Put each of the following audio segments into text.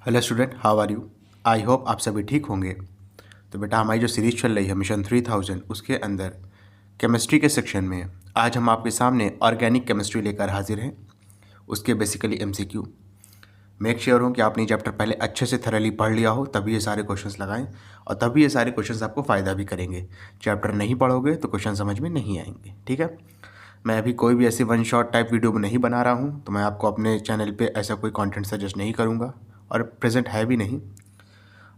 Hello student, how are you. I hope आप सभी ठीक होंगे। तो बेटा, हमारी जो सीरीज़ चल रही है मिशन 3000, उसके अंदर केमिस्ट्री के सेक्शन में आज हम आपके सामने ऑर्गेनिक केमिस्ट्री लेकर हाजिर हैं। उसके बेसिकली एमसीक्यू। मेक श्योर हूँ कि आपने ये चैप्टर पहले अच्छे से थरली पढ़ लिया हो, तभी ये सारे क्वेश्चंस लगाएं और तभी ये सारे क्वेश्चंस आपको फ़ायदा भी करेंगे। चैप्टर नहीं पढ़ोगे तो क्वेश्चन समझ में नहीं आएंगे, ठीक है। मैं अभी कोई भी ऐसी वन शॉट टाइप वीडियो नहीं बना रहा हूँ, तो मैं आपको अपने चैनल पे ऐसा कोई कंटेंट सजेस्ट नहीं करूँगा और प्रेजेंट है भी नहीं।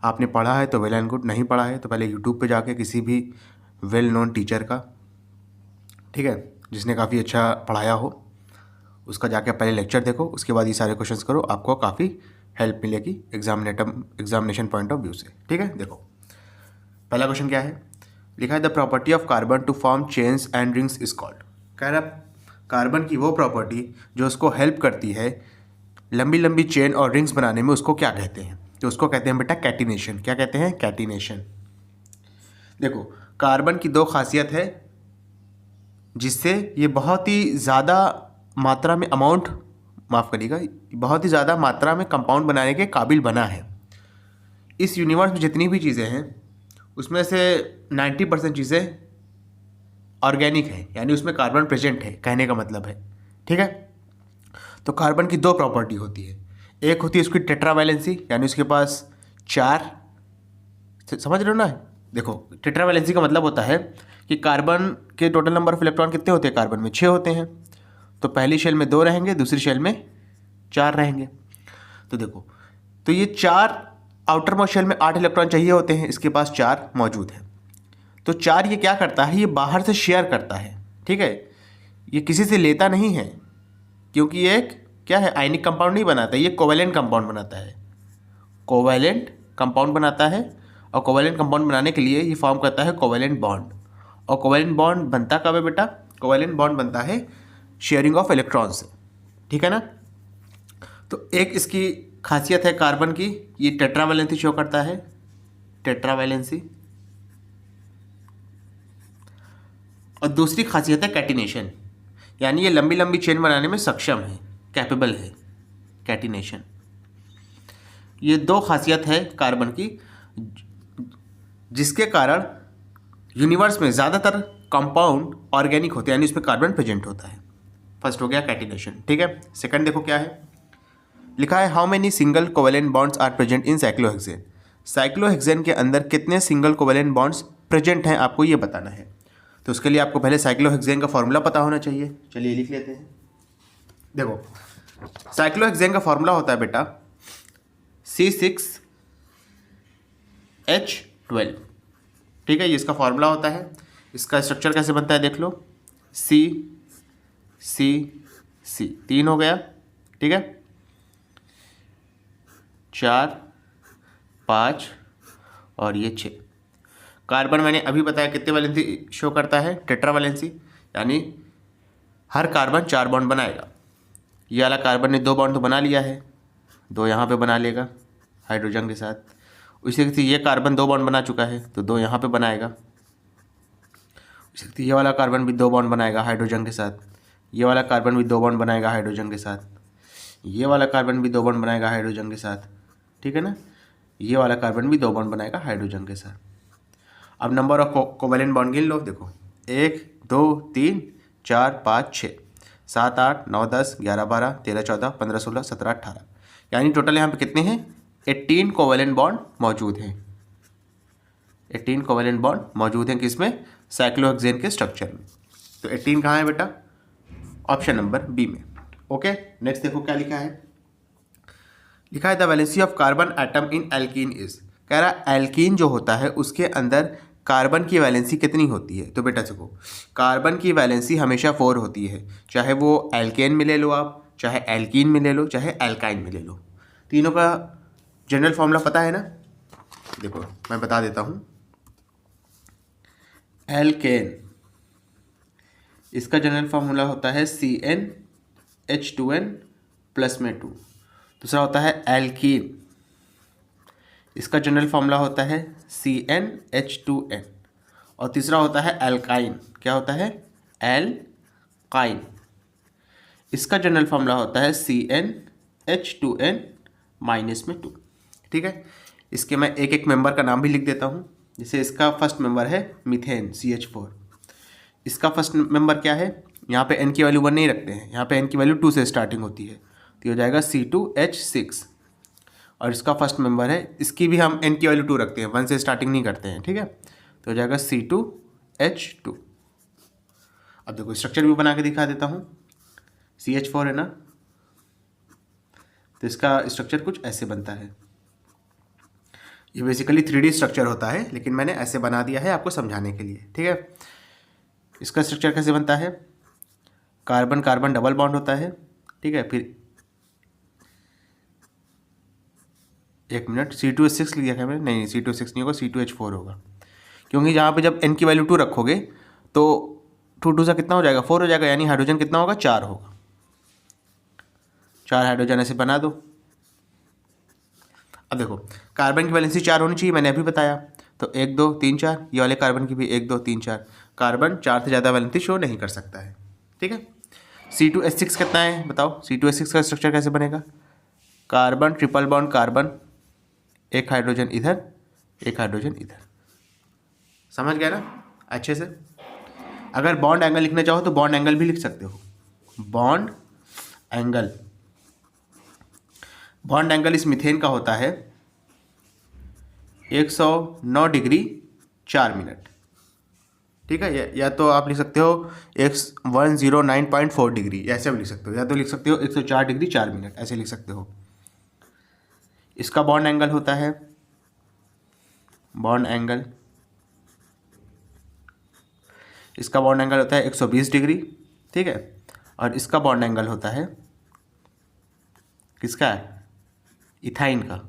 आपने पढ़ा है तो वेल एंड गुड, नहीं पढ़ा है तो पहले यूट्यूब पे जाके किसी भी वेल नोन टीचर का, ठीक है, जिसने काफ़ी अच्छा पढ़ाया हो, उसका जाके पहले लेक्चर देखो, उसके बाद ये सारे क्वेश्चंस करो, आपको काफ़ी हेल्प मिलेगी एग्जामिनेशन पॉइंट ऑफ व्यू से, ठीक है। देखो, पहला क्वेश्चन क्या है, लिखा है the property of carbon to form chains and rings is called. कह रहा कार्बन की वो प्रॉपर्टी जो उसको हेल्प करती है लंबी लंबी चेन और रिंग्स बनाने में, उसको क्या कहते हैं? तो उसको कहते हैं बेटा कैटिनेशन। क्या कहते हैं? कैटिनेशन। देखो, कार्बन की दो खासियत है जिससे ये बहुत ही ज़्यादा मात्रा में माफ़ करिएगा, बहुत ही ज़्यादा मात्रा में कंपाउंड बनाने के काबिल बना है। इस यूनिवर्स में जितनी भी चीज़ें हैं उसमें से 90% चीज़ें ऑर्गेनिक है, यानी उसमें कार्बन प्रेजेंट है, कहने का मतलब है, ठीक है। तो कार्बन की दो प्रॉपर्टी होती है। एक होती है उसकी टेट्रावैलेंसी, यानी उसके पास चार, समझ रहे हो ना। देखो, टेट्रावैलेंसी का मतलब होता है कि कार्बन के टोटल नंबर ऑफ इलेक्ट्रॉन कितने होते हैं? कार्बन में 6 होते हैं। तो पहली शेल में 2 रहेंगे, दूसरी शेल में 4 रहेंगे। तो देखो, तो ये 4 आउटर मोस्ट शेल में 8 इलेक्ट्रॉन चाहिए होते हैं, इसके पास 4 मौजूद हैं। तो 4 ये क्या करता है? ये बाहर से शेयर करता है, ठीक है। ये किसी से लेता नहीं है, क्योंकि ये एक क्या है, आयनिक कंपाउंड नहीं बनाता, ये कोवेलेंट कंपाउंड बनाता है। कोवेलेंट कंपाउंड बनाता है, और कोवेलेंट कंपाउंड बनाने के लिए ये फॉर्म करता है कोवेलेंट बॉन्ड। और कोवेलेंट बॉन्ड बनता कब है बेटा? कोवेलेंट बॉन्ड बनता है शेयरिंग ऑफ इलेक्ट्रॉन से, ठीक है ना। तो एक इसकी खासियत है कार्बन की, ये टेट्रावैलेंसी शो करता है, टेट्रावैलेंसी। और दूसरी खासियत है कैटिनेशन, यानी ये लंबी लंबी चेन बनाने में सक्षम है, कैपेबल है, कैटिनेशन। ये दो खासियत है कार्बन की, जिसके कारण यूनिवर्स में ज़्यादातर कंपाउंड ऑर्गेनिक होते हैं, यानी इसमें कार्बन प्रेजेंट होता है। फर्स्ट हो गया कैटिनेशन, ठीक है। सेकंड देखो क्या है, लिखा है how many single covalent bonds are present in cyclohexane. Cyclohexane के अंदर कितने सिंगल कोवेलेंट बॉन्ड्स प्रेजेंट हैं, आपको ये बताना है। तो उसके लिए आपको पहले साइक्लोहेक्सेन का फॉर्मूला पता होना चाहिए। चलिए लिख लेते हैं। देखो, साइक्लोहेक्सेन का फॉर्मूला होता है बेटा C6H12, ठीक है। ये इसका फॉर्मूला होता है। इसका स्ट्रक्चर कैसे बनता है देख लो, C C C 3 हो गया, ठीक है। 4 5 और ये 6। कार्बन मैंने अभी बताया कितने वैलेंसी शो करता है? टेट्रावैलेंसी, यानी हर कार्बन 4 बॉन्ड बनाएगा। ये वाला कार्बन ने 2 बॉन्ड तो बना लिया है, 2 यहाँ पे बना लेगा हाइड्रोजन के साथ। उसी से ये कार्बन 2 बॉन्ड बना चुका है, तो 2 यहाँ पे बनाएगा। ये वाला कार्बन भी 2 बॉन्ड बनाएगा हाइड्रोजन के साथ। ये वाला कार्बन भी 2 बॉन्ड बनाएगा हाइड्रोजन के साथ। ये वाला कार्बन भी 2 बॉन्ड बनाएगा हाइड्रोजन के साथ, ठीक है ना। ये वाला कार्बन भी 2 बॉन्ड बनाएगा हाइड्रोजन के साथ। अब नंबर ऑफ कोवेलेंट बॉन्ड गिन लो। देखो, 1 2 3 4 5 6 7 8 9 10 11 12 13 14 15 16 17 18, यानी टोटल यहाँ पे कितने हैं? 18 कोवेलेंट बॉन्ड मौजूद हैं। 18 कोवेलेंट बॉन्ड मौजूद हैं किसमें? साइक्लोहेक्सेन के स्ट्रक्चर में। तो 18 कहाँ है बेटा? ऑप्शन नंबर बी में। ओके, नेक्स्ट देखो क्या लिखा है। लिखा है the valency of carbon atom in alkene is. कह रहा एल्कीन जो होता है उसके अंदर कार्बन की वैलेंसी कितनी होती है? तो बेटा देखो, कार्बन की वैलेंसी हमेशा 4 होती है, चाहे वो एल्केन में ले लो आप, चाहे एल्कीन में ले लो, चाहे एल्काइन में ले लो। तीनों का जनरल फॉर्मूला पता है ना? देखो मैं बता देता हूँ। एल्केन, इसका जनरल फॉर्मूला होता है CnH2n प्लस में 2। दूसरा होता है एल्कीन, इसका जनरल फॉर्मूला होता है CnH2n। और तीसरा होता है एल्काइन। क्या होता है? एल्काइन, इसका जनरल फॉर्मूला होता है CnH2n माइनस में 2। ठीक है। इसके मैं एक एक मेंबर का नाम भी लिख देता हूँ। जैसे इसका फर्स्ट मेंबर है मीथेन CH4। इसका फर्स्ट मेंबर क्या है, यहाँ पे n की वैल्यू 1 नहीं रखते हैं, यहाँ पे n की वैल्यू 2 से स्टार्टिंग होती है, तो ये हो जाएगा C2H6। और इसका फर्स्ट मेंबर है, इसकी भी हम n की वैल्यू 2 रखते हैं, 1 से स्टार्टिंग नहीं करते हैं, ठीक है। तो हो जाएगा C2H2। अब देखो स्ट्रक्चर भी बना के दिखा देता हूँ। CH4 है ना, तो इसका स्ट्रक्चर कुछ ऐसे बनता है। ये बेसिकली 3D स्ट्रक्चर होता है, लेकिन मैंने ऐसे बना दिया है आपको समझाने के लिए, ठीक है। इसका स्ट्रक्चर कैसे बनता है, कार्बन कार्बन डबल बॉन्ड होता है, ठीक है। फिर एक मिनट, C2H6 लिया क्या मैंने, नहीं C2H6 नहीं होगा, C2H4 होगा, क्योंकि यहाँ पे जब n की वैल्यू 2 रखोगे तो 2 से कितना हो जाएगा, 4 हो जाएगा, यानी हाइड्रोजन कितना होगा, 4 होगा। 4 हाइड्रोजन ऐसे बना दो। अब देखो कार्बन की वैलेंसी 4 होनी चाहिए, मैंने अभी बताया, तो 1 2 3 4, ये वाले कार्बन की भी 1 2 3 4। कार्बन 4 से ज़्यादा वैलेंसी शो नहीं कर सकता है, ठीक है। C2H6 कितना है बताओ, C2H6 का स्ट्रक्चर कैसे बनेगा, कार्बन ट्रिपल बॉन्ड कार्बन, एक हाइड्रोजन इधर, एक हाइड्रोजन इधर। समझ गया ना अच्छे से। अगर बॉन्ड एंगल लिखना चाहो तो बॉन्ड एंगल भी लिख सकते हो, बॉन्ड एंगल। बॉन्ड एंगल इस मीथेन का होता है 109 डिग्री 4 मिनट, ठीक है। या तो आप लिख सकते हो 109.4 डिग्री, ऐसे भी लिख सकते हो, या तो लिख सकते हो 104 डिग्री 4 मिनट, ऐसे लिख सकते हो। इसका बॉन्ड एंगल होता है, बॉन्ड एंगल, इसका बॉन्ड एंगल होता है 120 डिग्री, ठीक है। और इसका बॉन्ड एंगल होता है किसका, इथाइन का,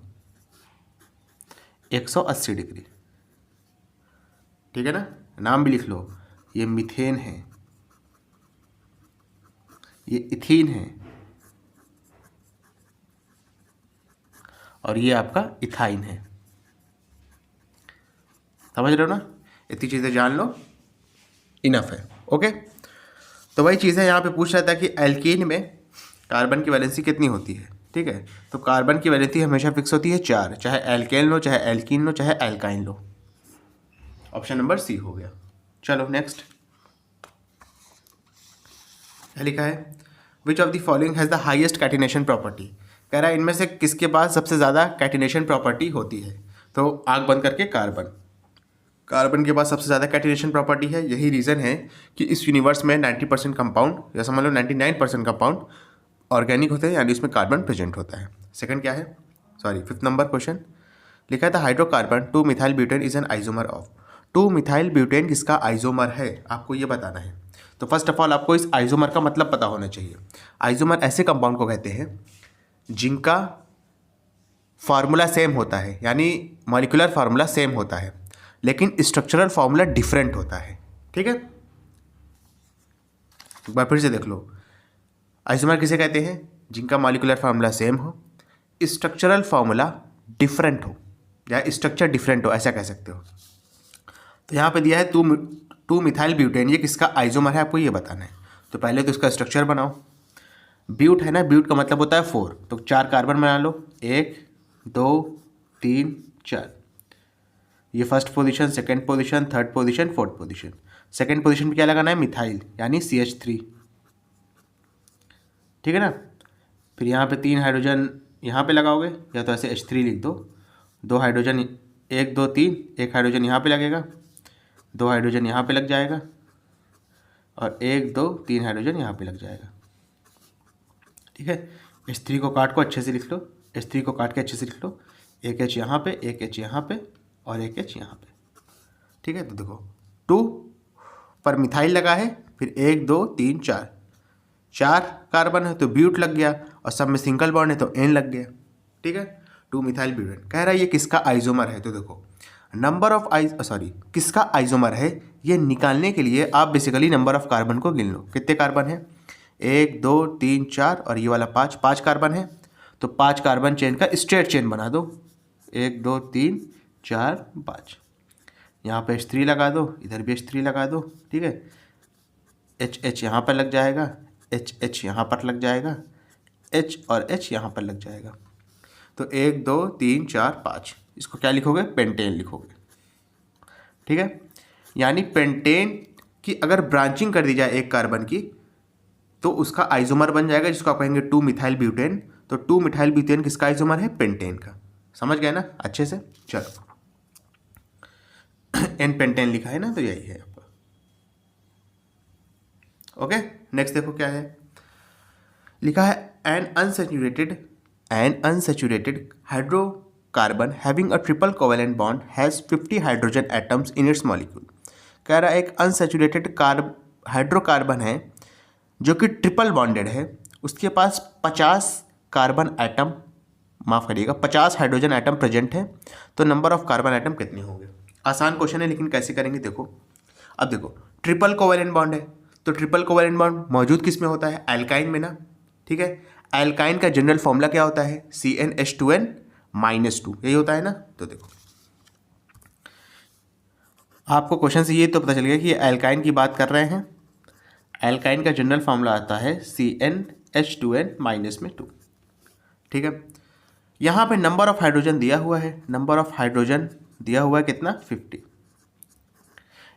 180 डिग्री, ठीक है ना। नाम भी लिख लो, ये मीथेन है, ये इथीन है, और ये आपका इथाइन है। समझ रहे हो ना, इतनी चीज़ें जान लो, इनफ है, ओके। तो वही चीज़ है, यहाँ पे पूछ रहा था कि एल्कीन में कार्बन की वैलेंसी कितनी होती है, ठीक है। तो कार्बन की वैलेंसी हमेशा फिक्स होती है 4, चाहे एल्केन लो, चाहे एल्कीन लो, चाहे एल्काइन लो। ऑप्शन नंबर C हो गया। चलो नेक्स्ट, क्या लिखा है, which of the following has the highest catenation property. कह रहा है इनमें से किसके पास सबसे ज़्यादा कैटिनेशन प्रॉपर्टी होती है। तो आग बंद करके कार्बन, कार्बन के पास सबसे ज़्यादा कैटिनेशन प्रॉपर्टी है। यही रीज़न है कि इस यूनिवर्स में 90% कंपाउंड, या समझ लो 99% कंपाउंड ऑर्गेनिक होते हैं, यानी उसमें कार्बन प्रेजेंट होता है। सेकंड क्या है, सॉरी 5th नंबर क्वेश्चन लिखा था, hydrocarbon 2 methyl butane is an isomer of. 2 methyl butane किसका आइसोमर है, आपको ये बताना है। तो फर्स्ट ऑफ ऑल आपको इस आइसोमर का मतलब पता होना चाहिए। आइसोमर ऐसे कंपाउंड को कहते हैं जिनका फार्मूला सेम होता है, यानी मॉलिक्यूलर फार्मूला सेम होता है, लेकिन स्ट्रक्चरल फार्मूला डिफरेंट होता है, ठीक है। एक बार फिर से देख लो, आइसोमर किसे कहते हैं, जिनका मॉलिक्यूलर फार्मूला सेम हो, स्ट्रक्चरल फार्मूला डिफरेंट हो, या स्ट्रक्चर डिफरेंट हो, ऐसा कह सकते हो। तो यहाँ पे दिया है 2 मिथाइल ब्यूटेन, ये किसका आइसोमर है, आपको ये बताना है। तो पहले तो इसका स्ट्रक्चर बनाओ। ब्यूट है ना, ब्यूट का मतलब होता है 4, तो 4 कार्बन बना लो, 1 2 3 4। ये first position, second position, third position, fourth position. Second position पे क्या लगाना है, मिथाइल, यानी CH3, ठीक है ना। फिर यहाँ पे 3 हाइड्रोजन यहाँ पे लगाओगे, या तो ऐसे H3 लिख दो, 2 हाइड्रोजन 1 2 3, 1 हाइड्रोजन यहाँ पे लगेगा, 2 हाइड्रोजन यहाँ पे लग जाएगा, और 1 2 3 हाइड्रोजन यहाँ पे लग जाएगा, ठीक है। H3 को काट को अच्छे से लिख लो, H3 को काट के अच्छे से लिख लो, एक H यहाँ पे, एक H यहाँ पे, और एक H यहाँ पे, ठीक है। तो देखो 2 पर मिथाइल लगा है, फिर 1 2 3 4, 4 कार्बन है तो ब्यूट लग गया, और सब में सिंगल बॉन्ड है तो N लग गया, ठीक है। 2 मिथाइल ब्यूटेन। कह रहा है ये किसका आइसोमर है, तो देखो नंबर ऑफ किसका आइसोमर है, ये निकालने के लिए आप बेसिकली नंबर ऑफ कार्बन को गिन लो। कितने कार्बन है, 1 2 3 4, और ये वाला 5 कार्बन है, तो 5 कार्बन चेन का स्ट्रेट चेन बना दो, 1 2 3 4 5। यहाँ पे H3 लगा दो, इधर भी H3 लगा दो, ठीक है। H यहाँ पर लग जाएगा, H यहाँ पर लग जाएगा, H और H यहाँ पर लग जाएगा। तो 1 2 3 4 5, इसको क्या लिखोगे? पेंटेन लिखोगे। ठीक है, यानी पेंटेन की अगर ब्रांचिंग कर दी जाए एक कार्बन की तो उसका आइसोमर बन जाएगा, जिसको आप कहेंगे 2 मिथाइल ब्यूटेन। तो 2 मिथाइल ब्यूटेन किसका आइसोमर है? पेंटेन का। समझ गए ना अच्छे से? चलो एन पेंटेन लिखा है ना, तो यही है आपका। ओके, नेक्स्ट देखो क्या है लिखा है, N unsaturated hydrocarbon having a triple covalent bond has 50 hydrogen atoms in its molecule. कह रहा है एक अनसैचुरेटेड हाइड्रोकार्बन है जो कि ट्रिपल बॉन्डेड है, उसके पास 50 कार्बन एटम, माफ़ करिएगा 50 हाइड्रोजन एटम प्रेजेंट है, तो नंबर ऑफ कार्बन एटम कितने होंगे? आसान क्वेश्चन है, लेकिन कैसे करेंगे देखो। अब देखो ट्रिपल कोवेलेंट बॉन्ड है, तो ट्रिपल कोवेलेंट बॉन्ड मौजूद किस में होता है? एल्काइन में ना। ठीक है, एल्काइन का जनरल फॉर्मूला क्या होता है? CnH2n-2, यही होता है ना। तो देखो आपको क्वेश्चन से ये तो पता चल गया कि ये एल्काइन की बात कर रहे हैं। एल्काइन का जनरल फॉर्मूला आता है CnH2n-2। ठीक है, यहाँ पे नंबर ऑफ हाइड्रोजन दिया हुआ है, नंबर ऑफ हाइड्रोजन दिया हुआ है कितना? 50।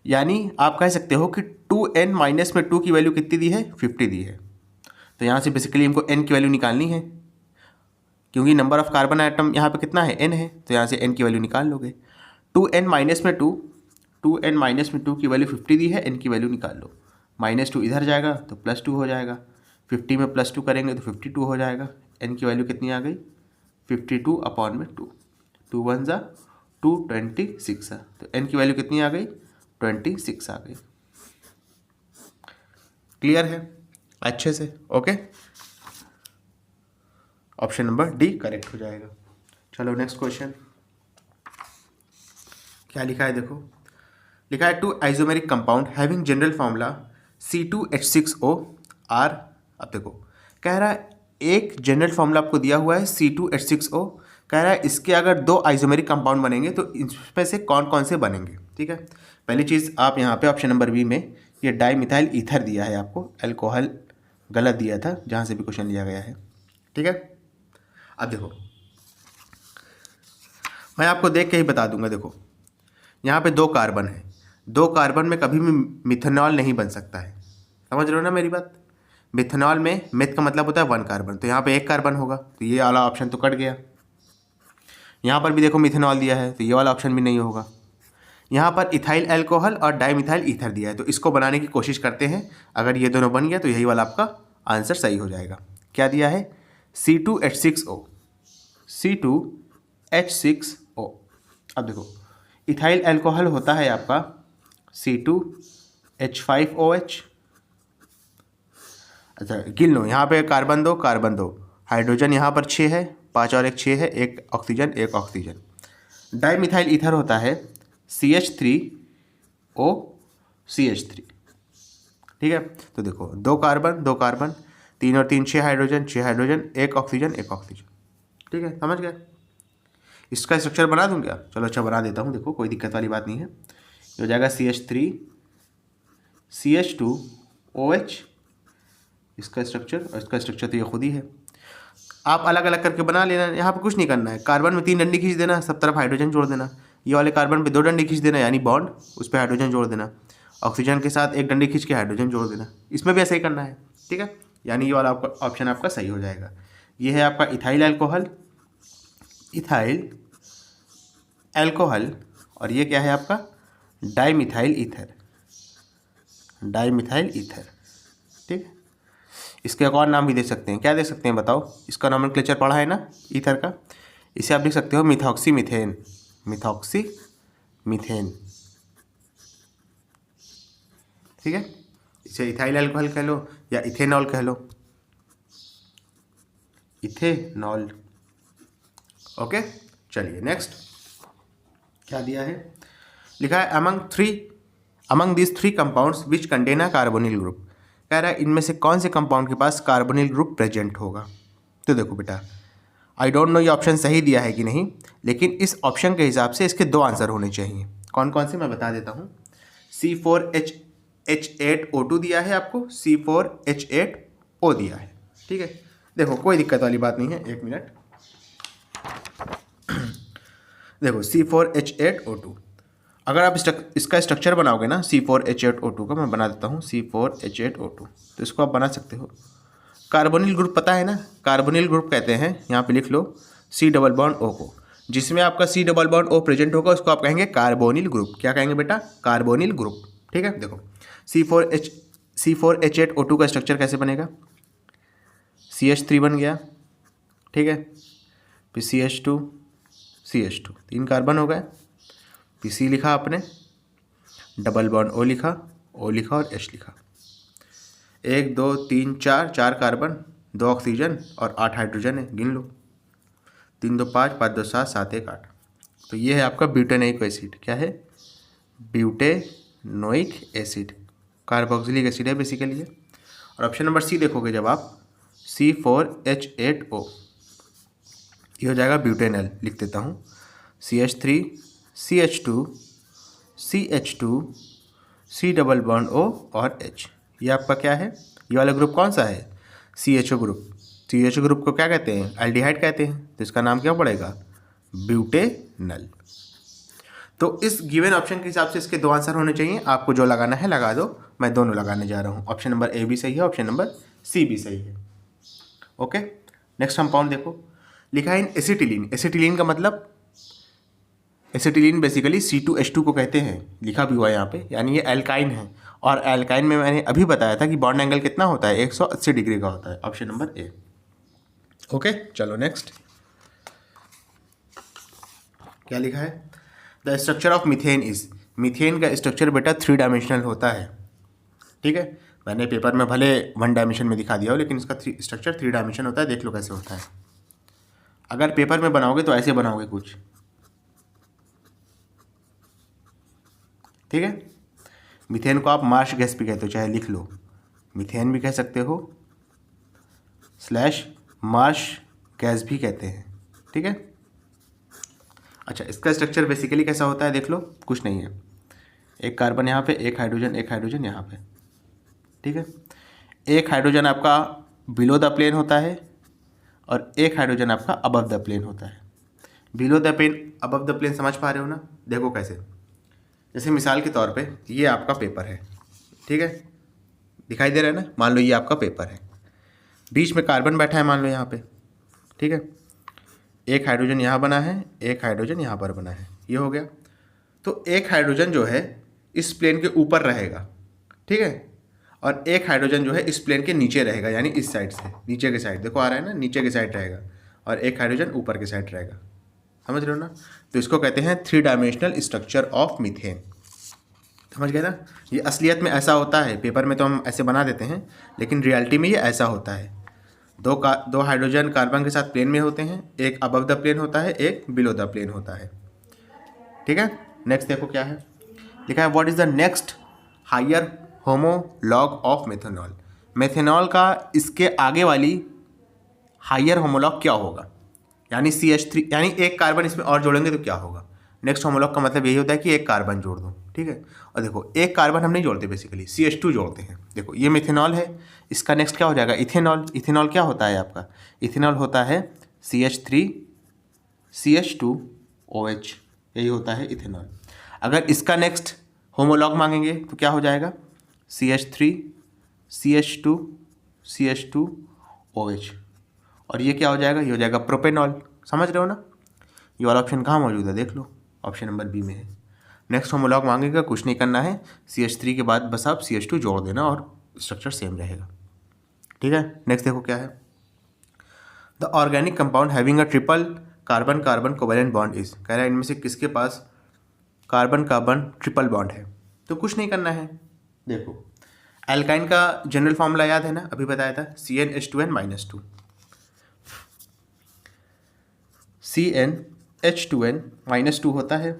यानी आप कह सकते हो कि 2n-2 की वैल्यू कितनी दी है? 50 दी है। तो यहाँ से बेसिकली हमको n की वैल्यू निकालनी है, क्योंकि नंबर ऑफ कार्बन आइटम यहाँ पे कितना है? n है, तो यहाँ से n की वैल्यू निकाल लोगे। 2n-2 की वैल्यू 50 दी है, n की वैल्यू निकाल लो। -2 इधर जाएगा तो +2 हो जाएगा, 50 में +2 करेंगे तो 52 हो जाएगा। n की वैल्यू कितनी आ गई? 52/2, 2 1 जा 2, 26 है, तो n की वैल्यू कितनी आ गई? 26 आ गई। क्लियर है अच्छे से? Okay, option number D correct हो जाएगा। चलो नेक्स्ट क्वेश्चन क्या लिखा है देखो, लिखा है 2 isomeric compound having general formula C2H6O are. अब देखो कह रहा है एक जनरल फॉर्मूला आपको दिया हुआ है C2H6O, कह रहा है इसके अगर 2 आइसोमेरिक कंपाउंड बनेंगे तो इसमें से कौन कौन से बनेंगे। ठीक है, पहली चीज़ आप यहाँ पे ऑप्शन नंबर बी में ये डाईमिथाइल ईथर दिया है आपको, अल्कोहल गलत दिया था जहाँ से भी क्वेश्चन लिया गया है। ठीक है, अब देखो मैं आपको देख के ही बता दूंगा। देखो यहाँ पे 2 कार्बन है, 2 कार्बन में कभी भी मिथेनॉल नहीं बन सकता है। समझ रहे हो ना मेरी बात? मिथेनॉल में मिथ का मतलब होता है 1 कार्बन, तो यहाँ पे 1 कार्बन होगा, तो ये वाला ऑप्शन तो कट गया। यहाँ पर भी देखो मिथेनॉल दिया है, तो ये वाला ऑप्शन भी नहीं होगा। यहाँ पर इथाइल अल्कोहल और डाईमिथाइल ईथर दिया है, तो इसको बनाने की कोशिश करते हैं। अगर ये दोनों बन गया तो यही वाला आपका आंसर सही हो जाएगा। क्या दिया है? C2H6O, C2H6O। अब देखो इथाइल अल्कोहल होता है आपका C2H5OH। अच्छा गिन लो, यहाँ पे कार्बन 2, हाइड्रोजन यहाँ पर 6 है, 5 और 1 6 है, 1 ऑक्सीजन। डाईमिथाइल ईथर होता है CH3OCH3। ठीक है, तो देखो 2 कार्बन 3 और 3 6 हाइड्रोजन, 1 ऑक्सीजन। ठीक है, समझ गए? इसका स्ट्रक्चर बना दूं क्या? चलो अच्छा बना देता हूँ, देखो कोई दिक्कत वाली बात नहीं है। ये हो जाएगा CH3CH2OH इसका स्ट्रक्चर, और इसका स्ट्रक्चर तो ये खुद ही है। आप अलग अलग करके बना लेना, यहाँ पर कुछ नहीं करना है। कार्बन में 3 डंडी खींच देना, सब तरफ हाइड्रोजन जोड़ देना। ये वाले कार्बन पे 2 डंडी खींच देना, यानी बॉन्ड, उस पर हाइड्रोजन जोड़ देना। ऑक्सीजन के साथ 1 डंडी खींच के हाइड्रोजन जोड़ देना। इसमें भी ऐसा ही करना है। ठीक है, यानी ये वाला आपका ऑप्शन आपका सही हो जाएगा। ये है आपका इथाइल अल्कोहल, और ये क्या है आपका? Dimethyl ether. ठीक है, इसके एक और नाम भी दे सकते हैं। क्या दे सकते हैं बताओ? इसका नॉमेनक्लेचर पढ़ा है ना ईथर का, इसे आप लिख सकते हो मिथॉक्सी मीथेन। ठीक है, इसे इथाइल अल्कोहल कह लो या इथेनॉल कह लो, इथेनॉल। ओके, चलिए नेक्स्ट क्या दिया है? लिखा है among this 3 compounds which contain a carbonyl group. कह रहा है इनमें से कौन से कंपाउंड के पास कार्बोनिल ग्रुप प्रेजेंट होगा। तो देखो बेटा, आई डोंट नो ये ऑप्शन सही दिया है कि नहीं, लेकिन इस ऑप्शन के हिसाब से इसके 2 आंसर होने चाहिए। कौन कौन से मैं बता देता हूँ। C4H8O2 दिया है आपको, C4H8O दिया है। ठीक है, देखो कोई दिक्कत वाली बात नहीं है। 1 मिनट, देखो C4H8O2, अगर आप इसका स्ट्रक्चर बनाओगे ना C4H8O2 का, मैं बना देता हूँ C4H8O2, तो इसको आप बना सकते हो। कार्बोनिल ग्रुप पता है ना, कार्बोनिल ग्रुप कहते हैं, यहाँ पे लिख लो C डबल बॉन्ड O को। जिसमें आपका C double bond O present होगा उसको आप कहेंगे कार्बोनिल ग्रुप। क्या कहेंगे बेटा? Carbonyl group. ठीक है, देखो C4H8O2 का स्ट्रक्चर कैसे बनेगा? CH3 बन गया, ठीक है, फिर CH2 CH2, 3 कार्बन हो गए, फिर C लिखा आपने, डबल बॉन्ड O लिखा और H लिखा। 1 2 3 4 कार्बन, 2 ऑक्सीजन और 8 हाइड्रोजन है, गिन लो। 3 2 5 5 2 7 7 1 8। तो ये है आपका ब्यूटेनोइक एसिड। क्या है? ब्यूटेनोइक एसिड, कार्बोक्सिलिक एसिड है बेसिकली ये। और ऑप्शन नंबर सी देखोगे जब आप, C4H8O, ये हो जाएगा ब्यूटेनल। लिख देता हूँ CH3 CH2 CH2 C double bond O और H। ये आपका क्या है? ये वाला ग्रुप कौन सा है? CHO group. CHO ग्रुप को क्या कहते हैं? एल्डिहाइड कहते हैं, तो इसका नाम क्या पड़ेगा? ब्यूटेनल। तो इस गिवन ऑप्शन के हिसाब से इसके 2 आंसर होने चाहिए। आपको जो लगाना है लगा दो, मैं दोनों लगाने जा रहा हूँ। ऑप्शन नंबर ए भी सही है, ऑप्शन नंबर सी भी सही है। ओके, नेक्स्ट कंपाउंड देखो, लिखा है एसिटिलीन। एसिटिलीन का मतलब, एसिटिलीन बेसिकली C2H2 को कहते हैं, लिखा भी हुआ है यहाँ पे, यानी ये एल्काइन है। और एल्काइन में मैंने अभी बताया था कि बॉन्ड एंगल कितना होता है? 180 डिग्री का होता है। Option number A. ओके, चलो नेक्स्ट क्या लिखा है? The structure of methane is. Methane का स्ट्रक्चर बेटा 3 डायमेंशनल होता है। ठीक है, मैंने पेपर में भले 1 डायमेंशन में दिखा दिया हो, लेकिन इसका स्ट्रक्चर 3 डायमेंशन होता है। देख लो कैसे होता है। अगर पेपर में बनाओगे तो ऐसे बनाओगे कुछ, ठीक है। मीथेन को आप मार्श गैस भी कहते हो, चाहे लिख लो, मीथेन भी कह सकते हो, / मार्श गैस भी कहते हैं, ठीक है। अच्छा, इसका स्ट्रक्चर बेसिकली कैसा होता है देख लो, कुछ नहीं है, 1 कार्बन यहाँ पे, 1 हाइड्रोजन यहाँ पे, ठीक है। 1 हाइड्रोजन आपका बिलो द प्लेन होता है और 1 हाइड्रोजन आपका अबव द प्लेन होता है। Below the plane, above the plane समझ पा रहे हो ना? देखो कैसे, जैसे मिसाल के तौर पे ये आपका पेपर है, ठीक है, दिखाई दे रहा है ना? मान लो ये आपका पेपर है, बीच में कार्बन बैठा है मान लो यहाँ पे, ठीक है। 1 हाइड्रोजन यहाँ बना है, 1 हाइड्रोजन यहाँ पर बना है, ये हो गया। तो 1 हाइड्रोजन जो है इस प्लेन के ऊपर रहेगा, ठीक है, और 1 हाइड्रोजन जो है इस प्लेन के नीचे रहेगा, यानी इस साइड से, नीचे के साइड, देखो आ रहा है ना, नीचे के साइड रहेगा, और 1 हाइड्रोजन ऊपर के साइड रहेगा। समझ रहे हो ना? तो इसको कहते हैं 3 डायमेंशनल स्ट्रक्चर ऑफ मीथेन। समझ गए ना? ये असलियत में ऐसा होता है, पेपर में तो हम ऐसे बना देते हैं, लेकिन रियलिटी में ये ऐसा होता है। 2 हाइड्रोजन कार्बन के साथ प्लेन में होते हैं, एक अबव द प्लेन होता है, एक बिलो द प्लेन होता है, ठीक है। नेक्स्ट देखो क्या है, लिखा है what is the next higher homologue of methanol. Methanol का इसके आगे वाली हायर होमोलॉग क्या होगा? यानी CH3, यानी 1 कार्बन इसमें और जोड़ेंगे तो क्या होगा? नेक्स्ट होमोलॉग का मतलब यही होता है कि 1 कार्बन जोड़ दो, ठीक है। और देखो 1 कार्बन हम नहीं जोड़ते, बेसिकली CH2 जोड़ते हैं। देखो ये मेथनॉल है, इसका नेक्स्ट क्या हो जाएगा? इथेनॉल। इथेनॉल क्या होता है आपका? इथेनॉल होता है CH3 CH2OH, यही होता है इथेनॉल। अगर इसका नेक्स्ट होमोलॉग मांगेंगे तो क्या हो जाएगा? CH3 CH2 CH2OH, और ये क्या हो जाएगा? ये हो जाएगा प्रोपेनॉल। समझ रहे हो ना? ये वाला ऑप्शन कहाँ मौजूद है देख लो, ऑप्शन नंबर बी में है। नेक्स्ट होमोलॉग मांगेगा, कुछ नहीं करना है, CH3 के बाद बस आप CH2 जोड़ देना और स्ट्रक्चर सेम रहेगा, ठीक है। नेक्स्ट देखो क्या है, the organic compound having a triple carbon carbon covalent bond is. कह रहा है इनमें से किसके पास कार्बन कार्बन ट्रिपल बॉन्ड है? तो कुछ नहीं करना है, देखो एल्काइन का जनरल फॉर्मूला याद है ना, अभी बताया था, CnH2n-2, CnH2n-2 होता है।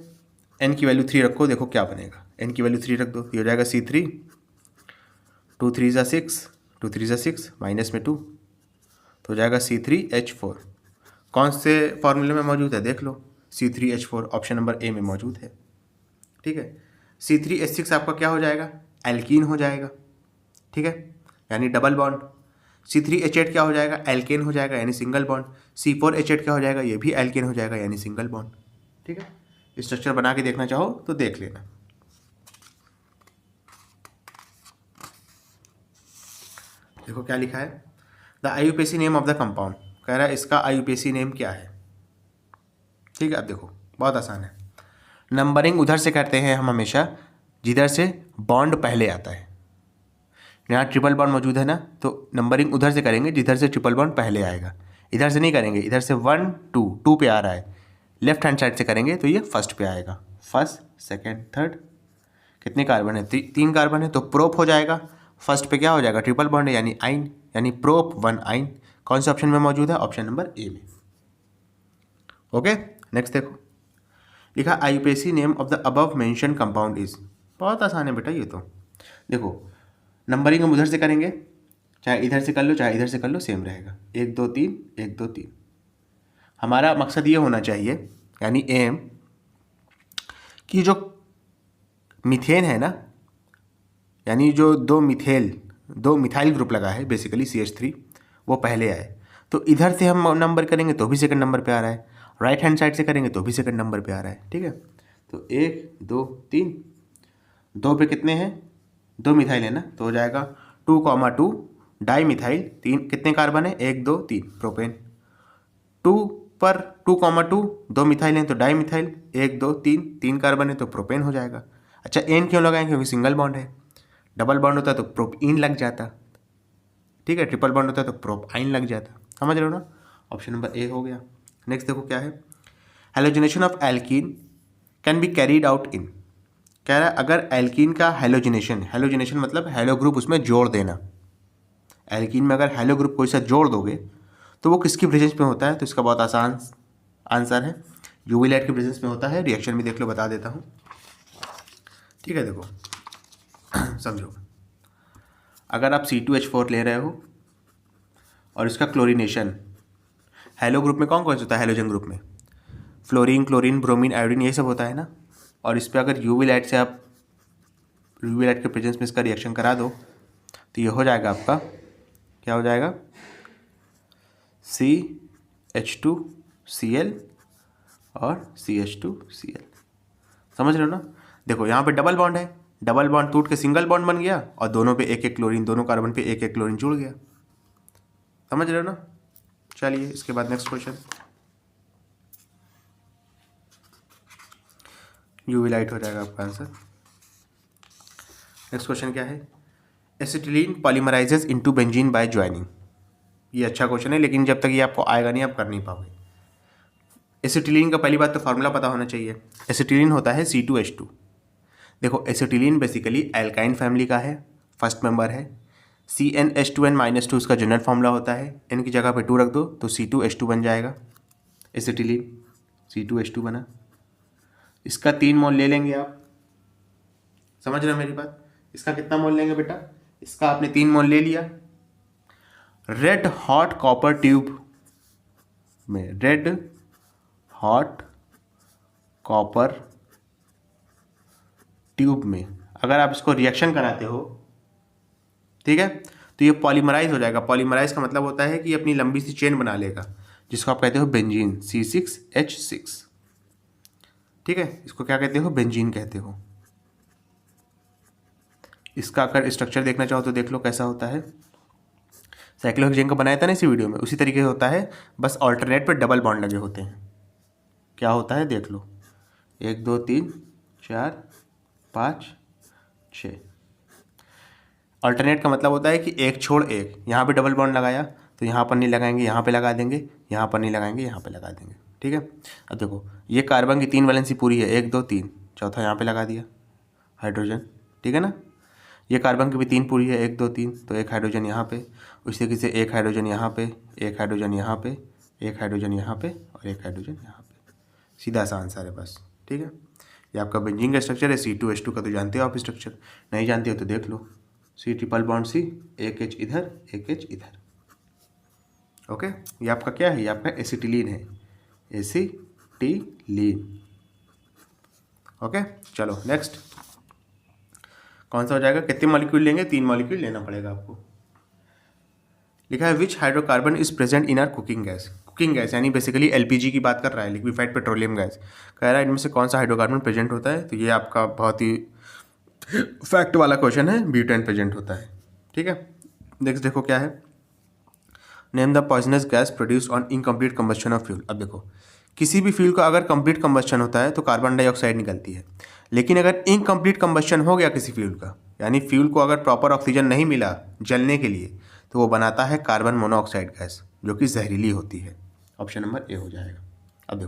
n की वैल्यू 3 रखो, देखो क्या बनेगा, n की वैल्यू 3 रख दो, ये हो जाएगा C3, 2 3 = 6, 2 3 = 6, माइनस में 2, तो हो जाएगा C3H4। कौन से फॉर्मूले में मौजूद है देख लो, C3H4 ऑप्शन नंबर ए में मौजूद है, ठीक है। C3H6 आपका क्या हो जाएगा? एल्कीन हो जाएगा, ठीक है, यानी डबल बॉन्ड। C3H8 क्या हो जाएगा? एल्केन हो जाएगा, यानी सिंगल बॉन्ड। C4H8 क्या हो जाएगा? ये भी एल्केन हो जाएगा, यानी सिंगल बॉन्ड। ठीक है, स्ट्रक्चर बना के देखना चाहो तो देख लेना। देखो क्या लिखा है, the IUPAC name of the compound, कह रहा है इसका आईयूपीएसी नेम क्या है। ठीक है, अब देखो बहुत आसान है। नंबरिंग उधर से करते हैं हम हमेशा जिधर से बॉन्ड पहले आता है। यहाँ ट्रिपल बॉन्ड मौजूद है ना, तो नंबरिंग उधर से करेंगे जिधर से ट्रिपल बॉन्ड पहले आएगा। इधर से नहीं करेंगे, इधर से 1 2 पे आ रहा है, लेफ्ट हैंड साइड से करेंगे तो ये फर्स्ट पे आएगा। First, second, third. कितने कार्बन है? 3 कार्बन है, तो प्रोप हो जाएगा। फर्स्ट पे क्या हो जाएगा? ट्रिपल बॉन्ड है यानी आइन, यानी प्रोप 1 आइन। कौन से ऑप्शन में मौजूद है? ऑप्शन नंबर ए में। ओके, नेक्स्ट देखो, लिखा IUPAC name of the above mention compound is. बहुत आसान है बेटा ये तो। देखो नंबरिंग हम उधर से करेंगे, चाहे इधर से कर लो चाहे इधर से कर लो, सेम रहेगा। 1 2 3 1 2 3। हमारा मकसद ये होना चाहिए, यानी एम, कि जो मीथेन है ना, यानी जो दो मिथाइल ग्रुप लगा है बेसिकली CH3, वो पहले आए। तो इधर से हम नंबर करेंगे तो भी सेकंड नंबर पे आ रहा है, राइट हैंड साइड से करेंगे तो भी सेकंड नंबर पे आ रहा है। ठीक है, तो 1 2 3, 2 पे कितने हैं? 2 मिथाइल है ना, तो हो जाएगा 2,2 डाई मिथाइल। 3 कितने कार्बन है? 1 2 3 प्रोपेन। 2 पर 2,2 2 मिथाइल हैं तो डाई मिथाइल। 1 2 3 3 कार्बन है तो प्रोपेन हो जाएगा। अच्छा, एन क्यों लगाएंगे? क्योंकि सिंगल बॉन्ड है। डबल बॉन्ड होता तो प्रोपीन लग जाता। ठीक है, ट्रिपल बॉन्ड होता तो प्रोपाइन लग जाता। समझ रहे हो ना? ऑप्शन नंबर ए हो गया। नेक्स्ट देखो क्या है, halogenation of alkene can be carried out in. कह रहा है अगर एल्कीन का हेलोजिनेशन मतलब हेलो ग्रुप उसमें जोड़ देना। एल्कीन में अगर हेलो ग्रुप कोई सा जोड़ दोगे तो वो किसकी प्रेजेंस में होता है? तो इसका बहुत आसान आंसर है, यूवी लाइट के प्रेजेंस में होता है। रिएक्शन भी देख लो, बता देता हूँ। ठीक है, देखो समझो, अगर आप C2H4 ले रहे हो और इसका क्लोरीनेशन, हेलो ग्रुप में कौन कौन सा होता है? हेलोजन ग्रुप में फ्लोरीन, क्लोरीन, ब्रोमीन, आयोडीन, ये सब होता है ना। और इस पर अगर यूवी लाइट के प्रेजेंस में इसका रिएक्शन करा दो तो ये हो जाएगा आपका, क्या हो जाएगा? CH2Cl और CH2Cl। समझ रहे हो ना? देखो यहाँ पे डबल बॉन्ड है, डबल बॉन्ड टूट के सिंगल बॉन्ड बन गया और दोनों पे एक एक क्लोरीन, दोनों कार्बन पे एक एक क्लोरीन जुड़ गया। समझ रहे हो ना? चलिए इसके बाद नेक्स्ट क्वेश्चन, यूवी लाइट हो जाएगा आपका आंसर। नेक्स्ट क्वेश्चन क्या है, acetylene polymerises into benzene by joining. ये अच्छा क्वेश्चन है, लेकिन जब तक ये आपको आएगा नहीं आप कर नहीं पाओगे। एसिटिलीन का पहली बात तो फार्मूला पता होना चाहिए। एसिटिलीन होता है C2H2। देखो एसिटिलीन बेसिकली एल्काइन फैमिली का है, फर्स्ट मेंबर है। CnH2n-2 उसका जनरल फार्मूला होता है। n की जगह पे 2 रख दो तो C2H2 बन जाएगा। एसिटिलीन C2H2 बना। इसका 3 मोल ले लेंगे आप। समझ रहे हो मेरी बात? इसका कितना मोल लेंगे बेटा? इसका आपने 3 मोल ले लिया। रेड हॉट कॉपर ट्यूब में, रेड हॉट कॉपर ट्यूब में अगर आप इसको रिएक्शन कराते हो, ठीक है, तो ये पॉलीमराइज हो जाएगा। पॉलीमराइज का मतलब होता है कि अपनी लंबी सी चेन बना लेगा, जिसको आप कहते हो बेंजीन, C6H6। ठीक है, इसको क्या कहते हो? बेंजीन कहते हो। इसका अगर स्ट्रक्चर देखना चाहो तो देख लो कैसा होता है। साइक्लोहेक्सेन का बनाया था ना इसी वीडियो में, उसी तरीके से होता है, बस ऑल्टरनेट पर डबल बॉन्ड लगे होते हैं। क्या होता है देख लो, 1 2 3 4 5 6। अल्टरनेट का मतलब होता है कि एक छोड़ एक। यहाँ पे डबल बॉन्ड लगाया तो यहाँ पर नहीं लगाएंगे, यहाँ पे लगा देंगे, यहाँ पर नहीं लगाएंगे, यहाँ पे लगा देंगे। ठीक है, अब देखो ये कार्बन की 3 वैलेंसी पूरी है, 1 2 3, चौथा यहाँ पे लगा दिया हाइड्रोजन। ठीक है ना, ये कार्बन की भी 3 पूरी है, 1 2 3, तो एक हाइड्रोजन यहाँ पे, उसी तरीके से एक हाइड्रोजन यहाँ पे, एक हाइड्रोजन यहाँ पे, एक हाइड्रोजन यहाँ पे और एक हाइड्रोजन यहाँ पे। सीधा सा आंसर है बस। ठीक है, ये आपका बेंजीन का स्ट्रक्चर है। C2H2 का तो जानते हो आप स्ट्रक्चर, नहीं जानते हो तो देख लो। C ट्रिपल बॉन्ड C, एक H इधर एक H इधर। ओके, ये आपका क्या है? ये आपका एसिटिलीन है, एसिटिलीन। ओके, चलो नेक्स्ट कौन सा हो जाएगा? कितने मॉलिक्यूल लेंगे? 3 मॉलिक्यूल लेना पड़ेगा आपको। लिखा है which hydrocarbon is present in our cooking cooking gas यानी बेसिकली एलपीजी की बात कर रहा है, लिक्विफाइड पेट्रोलियम गैस। कह रहा है इनमें से कौन सा हाइड्रोकार्बन प्रेजेंट होता है, तो ये आपका बहुत ही फैक्ट वाला क्वेश्चन है, ब्यूटेन प्रेजेंट होता है। ठीक है, नेक्स्ट देखो क्या है, name the poisonous gas produce on incomplete combustion of fuel. अब देखो किसी भी फ्यूल का अगर कंप्लीट कंबस्शन होता है तो कार्बन डाइऑक्साइड निकलती है, लेकिन अगर इनकम्प्लीट कंबस्शन हो गया किसी फ्यूल का, यानी फ्यूल को अगर प्रॉपर ऑक्सीजन नहीं मिला जलने के लिए, तो वो बनाता है कार्बन मोनोऑक्साइड गैस, जो कि जहरीली होती है। ऑप्शन नंबर ए हो जाएगा। अब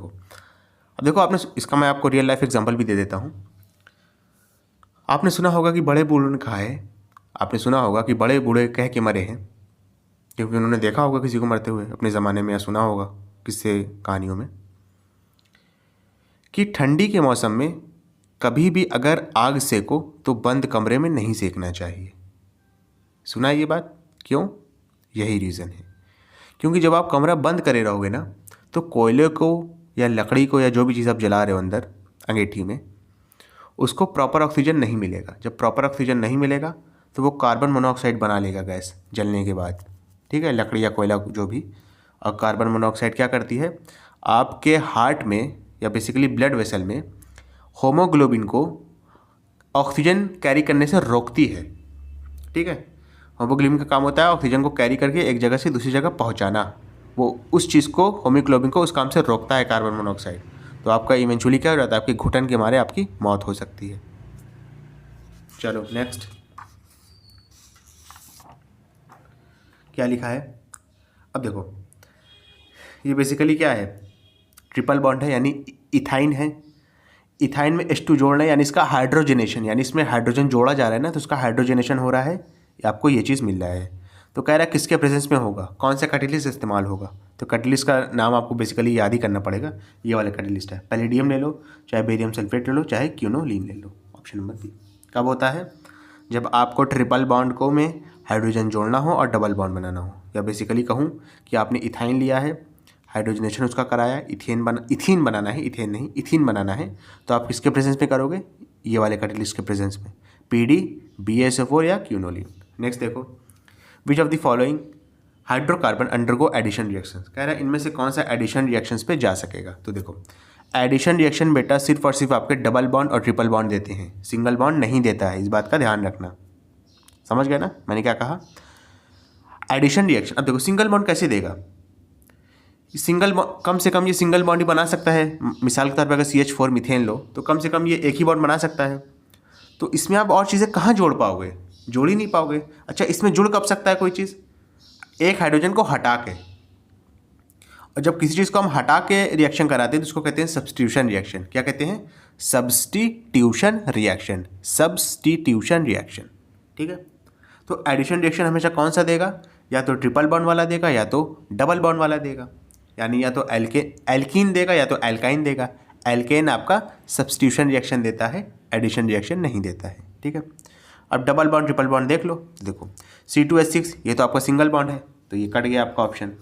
देखो आपने इसका मैं आपको रियल लाइफ एग्जांपल भी दे देता हूँ। आपने सुना होगा कि बड़े बूढ़ों ने कहा है, आपने सुना होगा कि बड़े बूढ़े कह के मरे हैं, क्योंकि उन्होंने देखा होगा किसी को मरते हुए अपने ज़माने में, या सुना होगा किससे कहानियों में, कि ठंडी के मौसम में कभी भी अगर आग सेको तो बंद कमरे में नहीं सेकना चाहिए। सुना है ये बात? क्यों? यही रीज़न है, क्योंकि जब आप कमरा बंद करे रहोगे ना, तो कोयले को या लकड़ी को या जो भी चीज़ आप जला रहे हो अंदर अंगीठी में, उसको प्रॉपर ऑक्सीजन नहीं मिलेगा। जब प्रॉपर ऑक्सीजन नहीं मिलेगा तो वो कार्बन मोनोऑक्साइड बना लेगा गैस जलने के बाद। ठीक है, लकड़ी या कोयला जो भी। और कार्बन मोनोऑक्साइड क्या करती है, आपके हार्ट में या बेसिकली ब्लड वेसल में होमोग्लोबिन को ऑक्सीजन कैरी करने से रोकती है। ठीक है, होमोग्लोबिन का काम होता है ऑक्सीजन को कैरी करके एक जगह से दूसरी जगह पहुंचाना। वो उस चीज़ को, होमोग्लोबिन को, उस काम से रोकता है कार्बन मोनोऑक्साइड। तो आपका इवेंचुअली क्या हो जाता है, आपकी घुटन के मारे आपकी मौत हो सकती है। चलो नेक्स्ट क्या लिखा है। अब देखो ये बेसिकली क्या है, ट्रिपल बॉन्ड है, यानी इथाइन है। इथाइन में H2 जोड़ना है, यानी इसका हाइड्रोजनेशन, यानी इसमें हाइड्रोजन जोड़ा जा रहा है ना, तो उसका हाइड्रोजनेशन हो रहा है, आपको ये चीज़ मिल रहा है। तो कह रहा है किसके प्रेजेंस में होगा, कौन सा कैटेलिस्ट इस्तेमाल होगा। तो कैटेलिस्ट का नाम आपको बेसिकली याद ही करना पड़ेगा, ये वाला कैटेलिस्ट है। पैलेडियम ले लो, चाहे बेरियम सल्फेट ले लो, चाहे क्यूनोलीन ले लो। Option number B. कब होता है, जब आपको ट्रिपल बॉन्ड को में हाइड्रोजन जोड़ना हो और डबल बॉन्ड बनाना हो, या बेसिकली कहूँ कि आपने इथाइन लिया है, हाइड्रोजनेशन उसका कराया, इथीन बनाना है, इथेन नहीं, इथीन बनाना है, तो आप किसके प्रेजेंस में करोगे, ये वाले कैटेलिस्ट के प्रेजेंस में, PD, BaSO4 या क्यूनोलिन। नेक्स्ट देखो, which of the following hydrocarbon undergo addition reactions. कह रहा है इनमें से कौन सा एडिशन रिएक्शंस पे जा सकेगा। तो देखो एडिशन रिएक्शन बेटा सिर्फ और सिर्फ आपके डबल बॉन्ड और ट्रिपल बॉन्ड देते हैं, सिंगल बॉन्ड नहीं देता है, इस बात का ध्यान रखना। समझ गए ना मैंने क्या कहा। एडिशन रिएक्शन, अब देखो सिंगल बॉन्ड कैसे देगा, कम से कम ये सिंगल बॉन्ड ही बना सकता है। मिसाल के तौर पर अगर CH4 मीथेन लो तो कम से कम ये एक ही बॉन्ड बना सकता है। तो इसमें आप और चीज़ें कहाँ जोड़ पाओगे, जोड़ ही नहीं पाओगे। अच्छा, इसमें जुड़ कब सकता है कोई चीज़, एक हाइड्रोजन को हटा के। और जब किसी चीज़ को हम हटा के रिएक्शन कराते हैं तो उसको कहते हैं सब्स्टिट्यूशन रिएक्शन। क्या कहते हैं, सब्स्टिट्यूशन रिएक्शन, सब्स्टिट्यूशन रिएक्शन। ठीक है, तो एडिशन रिएक्शन हमेशा कौन सा देगा, या तो ट्रिपल बॉन्ड वाला देगा या तो डबल बॉन्ड वाला देगा, यानी या तो एल्कीन देगा या तो एल्काइन देगा। एल्केन आपका सब्स्टिट्यूशन रिएक्शन देता है, एडिशन रिएक्शन नहीं देता है। ठीक है, अब डबल बॉन्ड ट्रिपल बॉन्ड देख लो। देखो C2H6 ये तो आपका सिंगल बॉन्ड है, तो ये कट गया आपका ऑप्शन।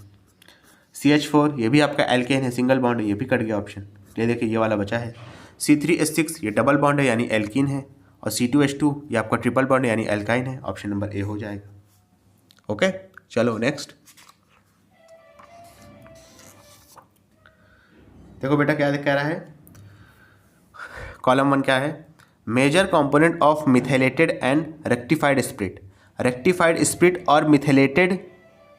CH4 ये भी आपका एल्केन है, सिंगल बॉन्ड है, ये भी कट गया ऑप्शन। ये देखिए ये वाला बचा है। C3H6 ये डबल बॉन्ड है यानी एल्कीन है, और C2H2 ये आपका ट्रिपल बॉन्ड है यानी एल्काइन है। ऑप्शन नंबर ए हो जाएगा। ओके, चलो नेक्स्ट देखो बेटा क्या कह रहा है, कॉलम 1 क्या है, major component of methylated and rectified spirit. Rectified spirit और मिथाइलेटेड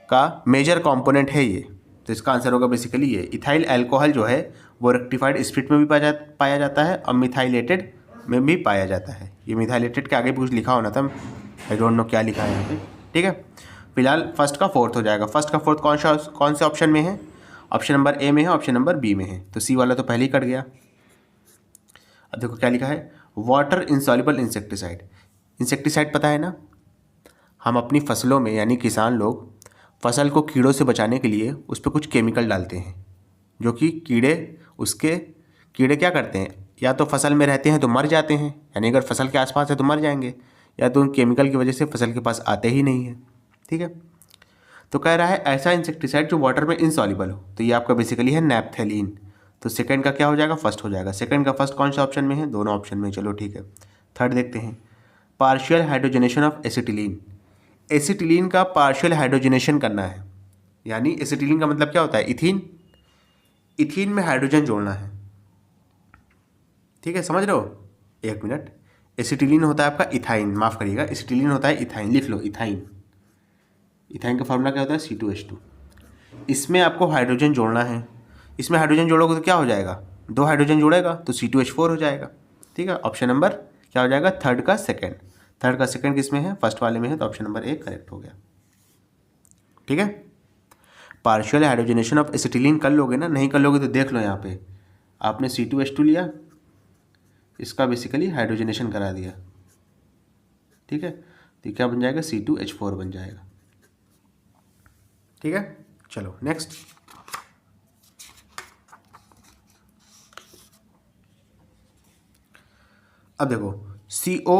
का मेजर कंपोनेंट है ये, तो इसका आंसर होगा बेसिकली ये इथाइल अल्कोहल जो है वो रेक्टिफाइड स्प्रिट में भी पाया जाता है और मिथाइलेटेड में भी पाया जाता है। ये मिथाइलेटेड के आगे भी कुछ लिखा होना था, आई डोंट नो क्या लिखा है यहाँ पे। ठीक है, फिलहाल फर्स्ट का फोर्थ हो जाएगा। फर्स्ट का फोर्थ कौन से ऑप्शन में है, ऑप्शन नंबर ए में है, ऑप्शन नंबर बी में है, तो सी वाला तो पहले ही कट गया। अब देखो क्या लिखा है, वाटर इंसॉल्युबल इंसेक्टिसाइड। इंसेक्टिसाइड पता है ना, हम अपनी फसलों में यानी किसान लोग फसल को कीड़ों से बचाने के लिए उस पर कुछ केमिकल डालते हैं, जो कि कीड़े क्या करते हैं, या तो फसल में रहते हैं तो मर जाते हैं, यानी अगर फसल के आसपास है तो मर जाएंगे, या तो उन केमिकल की वजह से फसल के पास आते ही नहीं है। ठीक है, तो कह रहा है ऐसा इंसेक्टिसाइड जो वाटर में इनसॉल्युबल हो, तो ये आपका बेसिकली है नैप्थेलीन। तो सेकंड का क्या हो जाएगा, फर्स्ट हो जाएगा। सेकंड का फर्स्ट कौन सा ऑप्शन में है, दोनों ऑप्शन में। चलो ठीक है, थर्ड देखते हैं, partial hydrogenation of acetylene. Acetylene का पार्शियल हाइड्रोजनेशन करना है, यानी एसिटिलीन का मतलब क्या होता है, इथीन, इथीन में हाइड्रोजन जोड़ना है, ठीक है, समझ रहे हो? एक मिनट, एसिटिलीन होता है आपका इथाइन, माफ़ करिएगा, एसिटिलीन होता है इथाइन, लिख लो इथाइन। इथाइन का फॉर्मूला क्या होता है? C2H2। इसमें आपको हाइड्रोजन जोड़ना है, इसमें हाइड्रोजन जोड़ोगे तो क्या हो जाएगा? 2 हाइड्रोजन जोड़ेगा तो C2H4 हो जाएगा, ठीक है। ऑप्शन नंबर क्या हो जाएगा? थर्ड का सेकंड किस में है? फर्स्ट वाले में है, तो ऑप्शन नंबर ए करेक्ट हो गया, ठीक है। पार्शियल हाइड्रोजनेशन ऑफ एसिटिलीन कर लोगे ना, नहीं कर लोगे तो देख लो यहाँ पे, आपने C2H2 लिया, इसका बेसिकली हाइड्रोजनेशन करा दिया, ठीक है, तो क्या बन जाएगा? C2H4 बन जाएगा, ठीक है। चलो नेक्स्ट, अब देखो CO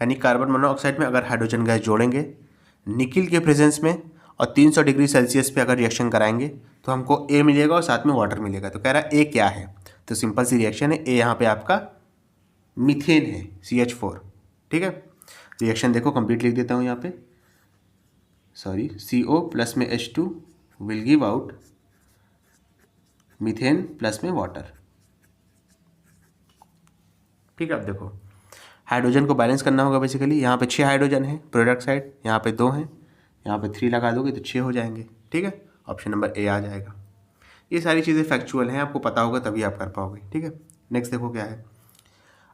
यानी कार्बन मोनोऑक्साइड में अगर हाइड्रोजन गैस जोड़ेंगे निकिल के प्रेजेंस में और 300 डिग्री सेल्सियस पे अगर रिएक्शन कराएंगे तो हमको A मिलेगा और साथ में वाटर मिलेगा। तो कह रहा है A क्या है? तो सिंपल सी रिएक्शन है, A यहाँ पे आपका मीथेन है, CH4, ठीक है। रिएक्शन देखो कंप्लीट लिख देता हूँ यहाँ पे, सॉरी, CO प्लस में H2 will give out methane plus में वाटर, ठीक है। अब देखो हाइड्रोजन को बैलेंस करना होगा बेसिकली, यहाँ पे 6 हाइड्रोजन है प्रोडक्ट साइड, यहाँ पे 2 हैं, यहाँ पे 3 लगा दोगे तो 6 हो जाएंगे, ठीक है। ऑप्शन नंबर ए आ जाएगा। ये सारी चीज़ें फैक्चुअल हैं, आपको पता होगा तभी आप कर पाओगे, ठीक है। नेक्स्ट देखो क्या है,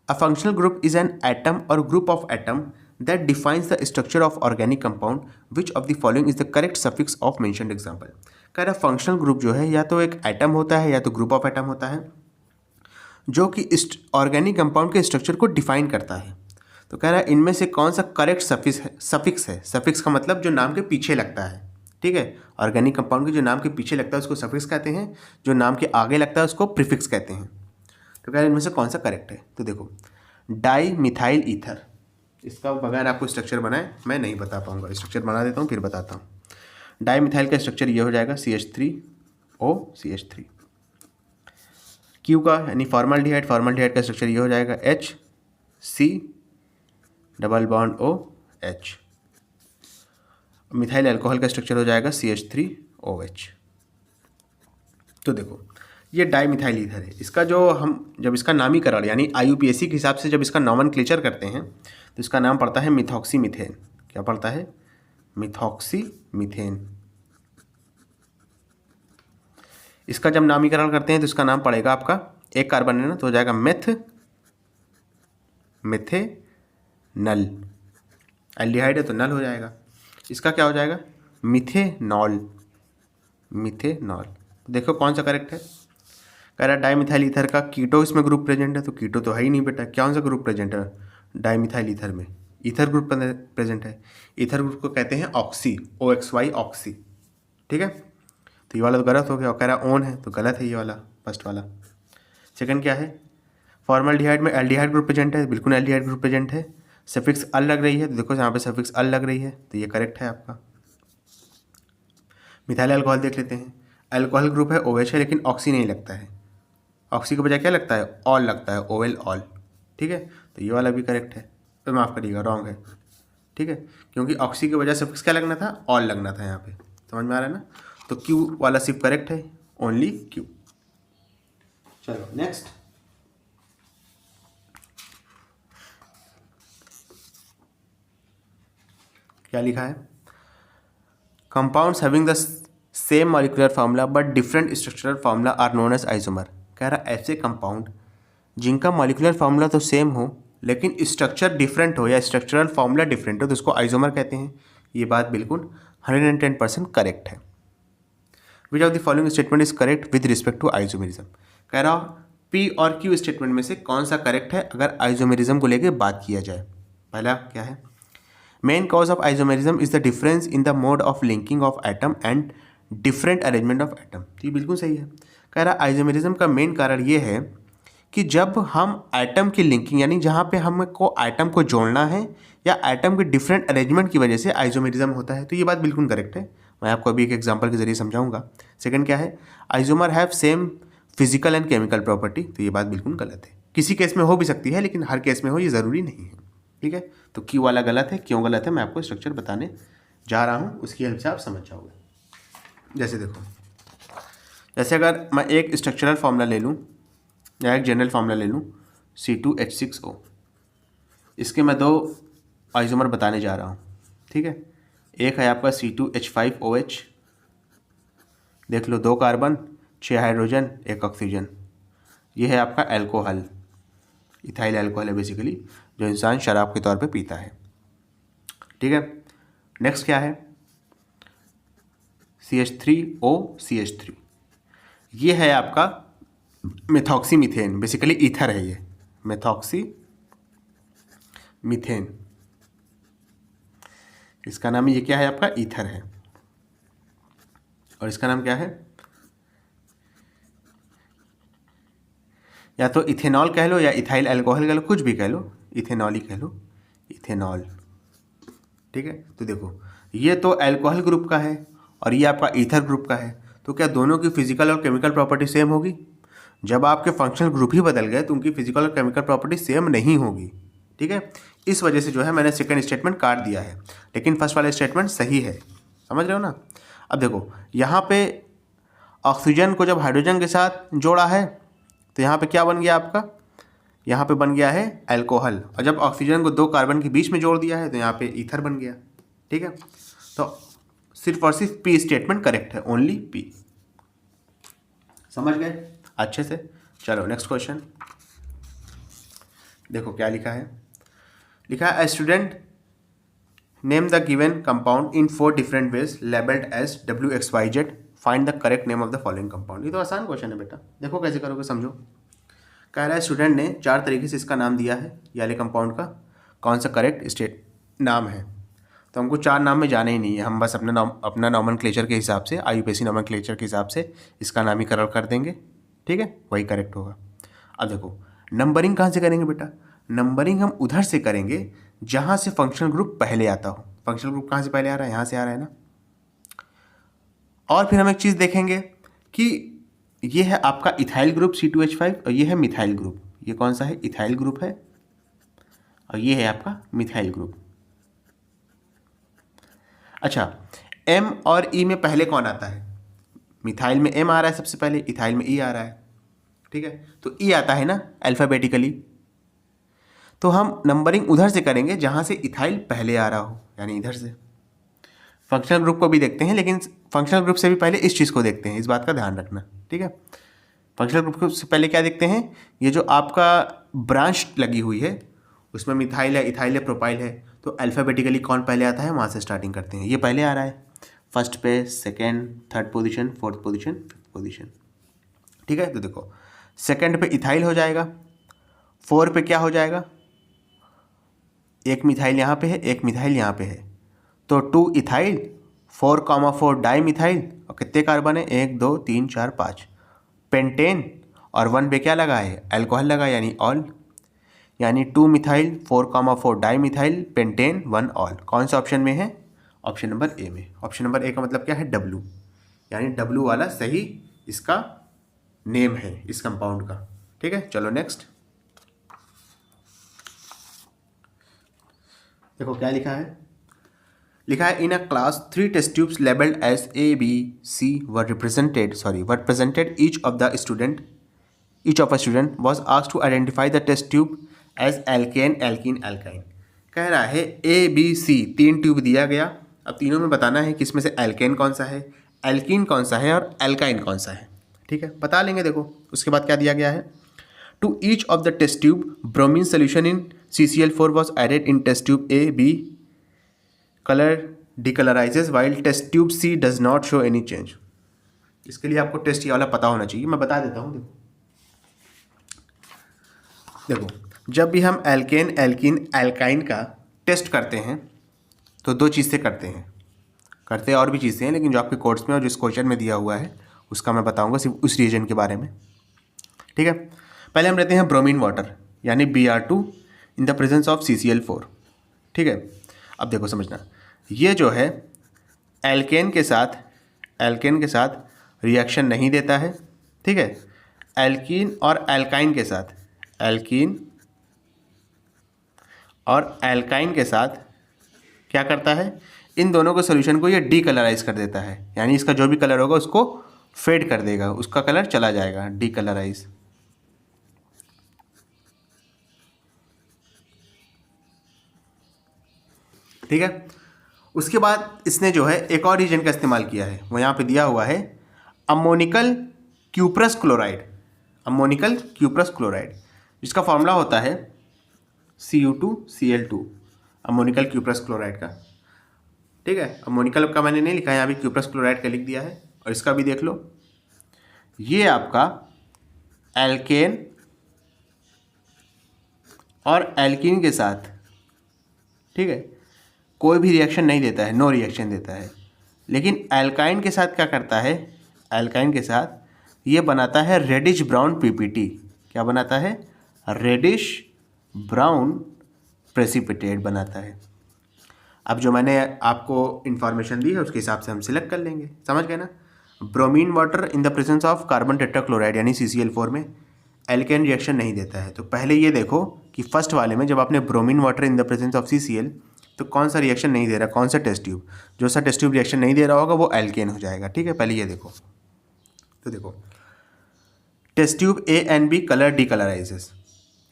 a functional group is an atom or group of atom that defines the structure of organic compound which of the following is the correct suffix of mentioned example. कह रहा फंक्शनल ग्रुप जो है या तो एक एटम होता है या तो ग्रुप ऑफ एटम होता है जो कि ऑर्गेनिक कंपाउंड के स्ट्रक्चर को डिफाइन करता है। तो कह रहा है इनमें से कौन सा करेक्ट सफिक्स है। सफिक्स का मतलब जो नाम के पीछे लगता है, ठीक है। ऑर्गेनिक कंपाउंड के जो नाम के पीछे लगता है उसको सफिक्स कहते हैं, जो नाम के आगे लगता है उसको प्रीफिक्स कहते हैं। तो कह रहा है इनमें से कौन सा करेक्ट है। तो देखो डाई मिथाइल ईथर, इसका बगैर आपको स्ट्रक्चर बनाए मैं नहीं बता पाऊंगा, स्ट्रक्चर बना देता हूँ फिर बताता हूँ। डाई मिथाइल का स्ट्रक्चर ये हो जाएगा CH3O CH3। क्यू का यानी फॉर्मल्डिहाइड का स्ट्रक्चर ये हो जाएगा HC double bond OH। Methyl alcohol का स्ट्रक्चर हो जाएगा CH3OH। तो देखो ये डाई मिथाइल ईथर है, इसका जो हम जब इसका नामीकरण यानी IUPAC के हिसाब से जब इसका नॉमेनक्लेचर करते हैं तो इसका नाम पड़ता है मिथॉक्सी मीथेन। क्या पड़ता है? Methoxy methane. इसका जब नामीकरण करते हैं तो इसका नाम पड़ेगा आपका, एक कार्बन है ना तो हो जाएगा मिथेनल। एल्डिहाइड है तो नल हो जाएगा। इसका क्या हो जाएगा? मिथेनॉल। देखो कौन सा करेक्ट है। कह रहा है डाईमिथाइल ईथर का कीटो इसमें ग्रुप प्रेजेंट है, तो कीटो तो है ही नहीं बेटा। कौन सा ग्रुप प्रेजेंट है डाईमिथाइल ईथर में? ईथर ग्रुप प्रेजेंट है। ईथर ग्रुप को कहते हैं ऑक्सी, OXY ऑक्सी, ठीक है। तो ये वाला तो गलत हो गया। और कह रहा है ओन है तो गलत है ये वाला, फर्स्ट वाला। सेकंड क्या है? फॉर्मल्डिहाइड में एल्डिहाइड ग्रुप प्रेजेंट है, बिल्कुल एल्डिहाइड ग्रुप प्रेजेंट है। सफिक्स अल लग रही है तो देखो यहाँ पे सफिक्स अल लग रही है तो ये करेक्ट है आपका। मिथाइल अल्कोहल देख लेते हैं। अल्कोहल ग्रुप है OH है लेकिन ऑक्सी नहीं लगता है। ऑक्सी के बजाय क्या लगता है? ऑल लगता है, OL ऑल, ठीक है। तो ये वाला भी करेक्ट है, तो माफ़ करिएगा रॉन्ग है, ठीक है। क्योंकि ऑक्सी के बजाय सफिक्स क्या लगना था? ऑल लगना था यहाँ पे। समझ में आ रहा है ना? तो क्यू वाला सिर्फ करेक्ट है, ओनली क्यू। चलो नेक्स्ट, क्या लिखा है? Compounds having the same molecular formula but different structural formula are known as isomer. कह रहा ऐसे कंपाउंड जिनका मॉलिक्यूलर फार्मूला तो सेम हो लेकिन स्ट्रक्चर डिफरेंट हो या स्ट्रक्चरल फार्मूला डिफरेंट हो तो उसको आइसोमर कहते हैं। ये बात बिल्कुल 110% करेक्ट है। Which of the following statement is correct with respect to isomerism. कह रहा P और Q स्टेटमेंट में से कौन सा करेक्ट है अगर आइसोमेरिज्म को लेकर बात किया जाए। पहला क्या है? Main cause of isomerism is the difference in the mode of linking of atom and different arrangement of atom. तो ये बिल्कुल सही है। कह रहा आइसोमेरिज्म का मेन कारण ये है कि जब हम एटम की लिंकिंग यानी जहाँ पे हमको एटम को जोड़ना है या एटम के डिफरेंट अरेंजमेंट की वजह से आइसोमेरिज्म होता है। तो ये बात बिल्कुल करेक्ट है, मैं आपको अभी एक एग्जांपल के जरिए समझाऊंगा। सेकंड क्या है? Isomer have same physical and chemical property. तो ये बात बिल्कुल गलत है। किसी केस में हो भी सकती है लेकिन हर केस में हो ये ज़रूरी नहीं है, ठीक है। तो क्यू वाला गलत है। क्यों गलत है मैं आपको स्ट्रक्चर बताने जा रहा हूँ, उसकी हेल्प से आप समझ जाओगे। जैसे देखो जैसे अगर मैं एक स्ट्रक्चरल फार्मूला ले लूँ या एक जनरल फार्मूला ले लूँ C2H6O, इसके मैं 2 आइसोमर बताने जा रहा हूँ, ठीक है। एक है आपका C2H5OH, देख लो 2 कार्बन 6 हाइड्रोजन 1 ऑक्सीजन, ये है आपका एल्कोहल, इथाइल एल्कोहल है बेसिकली, जो इंसान शराब के तौर पे पीता है, ठीक है। नेक्स्ट क्या है CH3OCH3, ये है आपका मेथॉक्सी मीथेन, बेसिकली ईथर है ये, मेथॉक्सी मीथेन, इसका नाम ये क्या है आपका ईथर है, और इसका नाम क्या है, या तो इथेनॉल कह लो या इथाइल अल्कोहल कह लो, कुछ भी कह लो, इथेनॉल ही कह लो, इथेनॉल, ठीक है। तो देखो ये तो अल्कोहल ग्रुप का है और ये आपका ईथर ग्रुप का है, तो क्या दोनों की फिजिकल और केमिकल प्रॉपर्टी सेम होगी? जब आपके फंक्शनल ग्रुप ही बदल गए तो उनकी फिजिकल और केमिकल प्रॉपर्टी सेम नहीं होगी, ठीक है। इस वजह से जो है मैंने सेकंड स्टेटमेंट काट दिया है, लेकिन फर्स्ट वाला स्टेटमेंट सही है, समझ रहे हो ना। अब देखो यहाँ पे ऑक्सीजन को जब हाइड्रोजन के साथ जोड़ा है तो यहाँ पे क्या बन गया आपका, यहाँ पे बन गया है अल्कोहल, और जब ऑक्सीजन को 2 कार्बन के बीच में जोड़ दिया है तो यहाँ पे ईथर बन गया, ठीक है। तो सिर्फ और सिर्फ पी स्टेटमेंट करेक्ट है, ओनली पी, समझ गए अच्छे से। चलो नेक्स्ट क्वेश्चन देखो क्या लिखा है, लिखा है student name the given compound in 4 different ways labelled as WXYZ, find the correct name of the following compound. ये तो आसान क्वेश्चन है बेटा, देखो कैसे करोगे समझो। कह रहा है स्टूडेंट ने 4 तरीके से इसका नाम दिया है, ये वाले कंपाउंड का कौन सा करेक्ट स्टेट नाम है। तो हमको 4 नाम में जाना ही नहीं है, हम बस अपना नॉमेनक्लेचर के हिसाब से, IUPAC नॉमेनक्लेचर के हिसाब से इसका नामीकरण कर देंगे, ठीक है, वही करेक्ट होगा। अब देखो नंबरिंग कहाँ से करेंगे बेटा, नंबरिंग हम उधर से करेंगे जहाँ से फंक्शनल ग्रुप पहले आता हो। फंक्शनल ग्रुप कहाँ से पहले आ रहा है, यहाँ से आ रहा है ना। और फिर हम एक चीज़ देखेंगे कि ये है आपका इथाइल ग्रुप C2H5 और ये है मिथाइल ग्रुप, ये कौन सा है, इथाइल ग्रुप है, और ये है आपका मिथाइल ग्रुप। अच्छा M और E में पहले कौन आता है, मिथाइल में M आ रहा है सबसे पहले, इथाइल में E आ रहा है, ठीक है। तो E आता है ना अल्फ़ाबेटिकली, तो हम नंबरिंग उधर से करेंगे जहाँ से इथाइल पहले आ रहा हो, यानी इधर से। फंक्शनल ग्रुप को भी देखते हैं, लेकिन फंक्शनल ग्रुप से भी पहले इस चीज़ को देखते हैं, इस बात का ध्यान रखना, ठीक है। फंक्शनल ग्रुप से पहले क्या देखते हैं, ये जो आपका ब्रांच लगी हुई है उसमें मिथाइल है, इथाइल है, प्रोपाइल है, तो अल्फ़ाबेटिकली कौन पहले आता है वहाँ से स्टार्टिंग करते हैं। ये पहले आ रहा है, फर्स्ट पे, second, third position, fourth position, fifth position, ठीक है। तो देखो सेकेंड पे इथाइल हो जाएगा, 4 पे क्या हो जाएगा, एक मिथाइल यहाँ पे है, एक मिथाइल यहाँ पे है, तो 2 इथाइल, 4,4 डाई मिथाइल, और कितने कार्बन है, 1 2 3 4 5 पेंटेन, और 1 पे क्या लगा है, अल्कोहल लगा, यानी ऑल, यानी 2 methyl 4,4 di methyl pentane 1 all. कौन सा ऑप्शन में है, ऑप्शन नंबर ए में। ऑप्शन नंबर ए का मतलब क्या है, W, यानी W वाला सही इसका नेम है इस कंपाउंड का, ठीक है। चलो नेक्स्ट देखो क्या लिखा है, लिखा है in a class 3 test tubes labelled as A, B, C were presented each of a student was asked to identify the test tube as alkane, alkene, alkyne। कह रहा है A, B, C 3 ट्यूब दिया गया, अब तीनों में बताना है कि इसमें से एल्केन कौन सा है, एल्कीन कौन सा है और एल्काइन कौन सा है, ठीक है, बता लेंगे। देखो उसके बाद क्या दिया गया है, to each of the test tube bromine solution in CCl4 was added in test tube A, B color decolorizes while test tube C does not show any change। इसके लिए आपको टेस्ट ये वाला पता होना चाहिए, मैं बता देता हूँ। देखो जब भी हम एल्केन, एल्कीन, एल्काइन का टेस्ट करते हैं तो 2 चीज़ से करते और भी चीज़ें हैं, लेकिन जो आपके कोर्स में और जिस क्वेश्चन में दिया हुआ है उसका मैं बताऊँगा सिर्फ उस रीजन के बारे में, ठीक है। पहले हम लेते हैं ब्रोमीन वाटर, यानी Br2 in the presence of CCl4, ठीक है। अब देखो समझना, ये जो है एल्केन के साथ रिएक्शन नहीं देता है, ठीक है। एल्कीन और एल्काइन के साथ क्या करता है, इन दोनों के सोल्यूशन को ये डीकलराइज कर देता है, यानी इसका जो भी कलर होगा उसको फेड कर देगा, उसका कलर चला जाएगा, डीकलराइज। ठीक है। उसके बाद इसने जो है एक और रीजन का इस्तेमाल किया है, वो यहाँ पे दिया हुआ है ammoniacal cuprous chloride. Ammoniacal cuprous chloride जिसका फॉर्मूला होता है Cu2Cl2, अमोनिकल क्यूप्रस क्लोराइड का। ठीक है, अमोनिकल का मैंने नहीं लिखा है, यहाँ भी क्यूप्रस क्लोराइड का लिख दिया है। और इसका भी देख लो, ये आपका एल्केन और एल्कीन के साथ, ठीक है, कोई भी रिएक्शन नहीं देता है, नो रिएक्शन देता है। लेकिन एल्काइन के साथ क्या करता है, एल्काइन के साथ ये बनाता है रेडिश ब्राउन पीपीटी। क्या बनाता है, रेडिश ब्राउन प्रेसिपिटेट बनाता है। अब जो मैंने आपको इन्फॉर्मेशन दी है उसके हिसाब से हम सिलेक्ट कर लेंगे, समझ गए ना। Bromine water in the presence of carbon tetrachloride यानी CCl4 में एल्केन रिएक्शन नहीं देता है। तो पहले ये देखो कि फर्स्ट वाले में जब आपने bromine water in the presence of CCl, तो कौन सा रिएक्शन नहीं दे रहा, कौन सा टेस्ट ट्यूब, जो सा टेस्ट ट्यूब रिएक्शन नहीं दे रहा होगा वो एल्केन हो जाएगा। ठीक है, पहले ये देखो। तो देखो test tube A and B colour decolourises,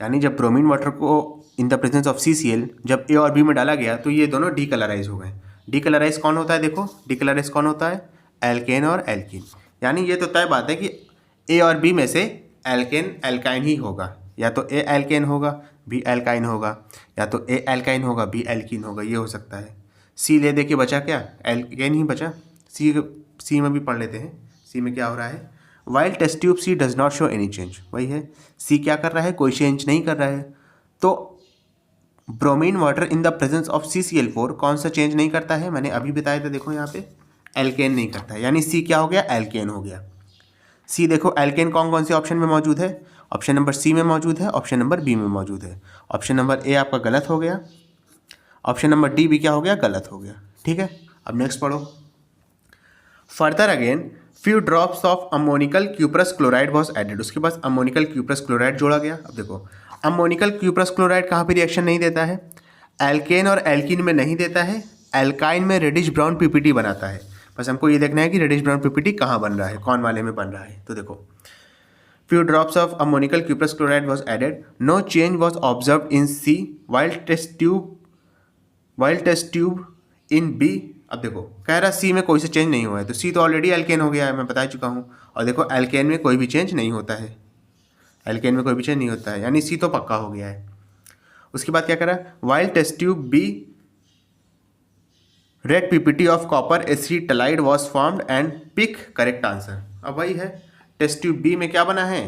यानी जब ब्रोमीन वाटर को in the presence of CCl जब A और B में डाला गया तो ये दोनों डीकलराइज हो गए। डीकलराइज कौन होता है, देखो डीकलराइज कौन होता है, एल्केन और एल्कीन। यानी ये तो तय बात है कि A और B में से एल्केन एल्काइन ही होगा, या तो A एल्केन होगा B एल्काइन होगा, या तो A एल्काइन होगा B एल्कीन होगा, ये हो सकता है। C ले दे के बचा क्या, एल्केन ही बचा। C में भी पढ़ लेते हैं, C में क्या हो रहा है, while test tube C does not show any change, वही है, C क्या कर रहा है, कोई चेंज नहीं कर रहा है। तो bromine water in the presence of CCl4 कौन सा चेंज नहीं करता है, मैंने अभी बताया था, देखो यहाँ पे एल्केन नहीं करता है, यानी C क्या हो गया, एल्केन हो गया। C देखो एल्केन कौन कौन से ऑप्शन में मौजूद है, ऑप्शन नंबर C में मौजूद है, ऑप्शन नंबर B में मौजूद है। ऑप्शन नंबर A आपका गलत हो गया, ऑप्शन नंबर D भी क्या हो गया, गलत हो गया। ठीक है, अब नेक्स्ट पढ़ो। Further again few drops of ammoniacal cuprous chloride was added, उसके पास अमोनिकल क्यूप्रस क्लोराइड जोड़ा गया। अब देखो अमोनिकल क्यूप्रस क्लोराइड कहाँ पे रिएक्शन नहीं देता है, एल्केन और एल्कीन में नहीं देता है, एल्काइन में रेडिश ब्राउन पीपीटी बनाता है। बस हमको ये देखना है कि रेडिश ब्राउन पीपीटी कहाँ बन रहा है, कौन वाले में बन रहा है। तो देखो few drops of ammoniacal cuprous chloride was added, no change was observe in C while test tube in B। अब देखो कह रहा C में कोई से चेंज नहीं हुआ है, तो C तो ऑलरेडी एल्केन हो गया है, मैं बता चुका हूँ। और देखो एल्केन में कोई भी चेंज नहीं होता है, एल्केन में कोई भी चेंज नहीं होता है, यानी C तो पक्का हो गया है। उसके बाद क्या करा, while test tube B red PPT of copper acetylide was formed and pick correct answer. अब वही है, टेस्ट ट्यूब B में क्या बना है,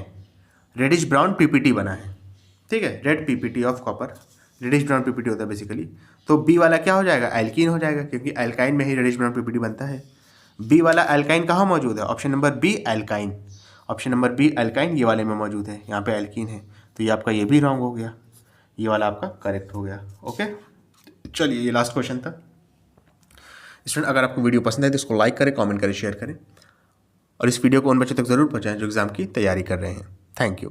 रेडिश ब्राउन पीपीटी बना है। ठीक है, red PPT of copper, reddish brown PPT होता है बेसिकली। तो B वाला क्या हो जाएगा, एल्कीन हो जाएगा, क्योंकि एल्काइन में ही रेडिश ब्राउन पीपीटी बनता है। B वाला एल्काइन कहाँ मौजूद है, option number B alkyne, option number B alkyne ये वाले में मौजूद है, यहाँ पे एल्कीन है। तो ये आपका ये भी रॉन्ग हो गया, ये वाला आपका करेक्ट हो गया। ओके, चलिए ये लास्ट क्वेश्चन था। स्टूडेंट अगर आपको वीडियो पसंद है तो इसको लाइक करें, कमेंट करें, शेयर करें, और इस वीडियो को उन बच्चों तक ज़रूर पहुँचाएं जो एग्ज़ाम की तैयारी कर रहे हैं। Thank you.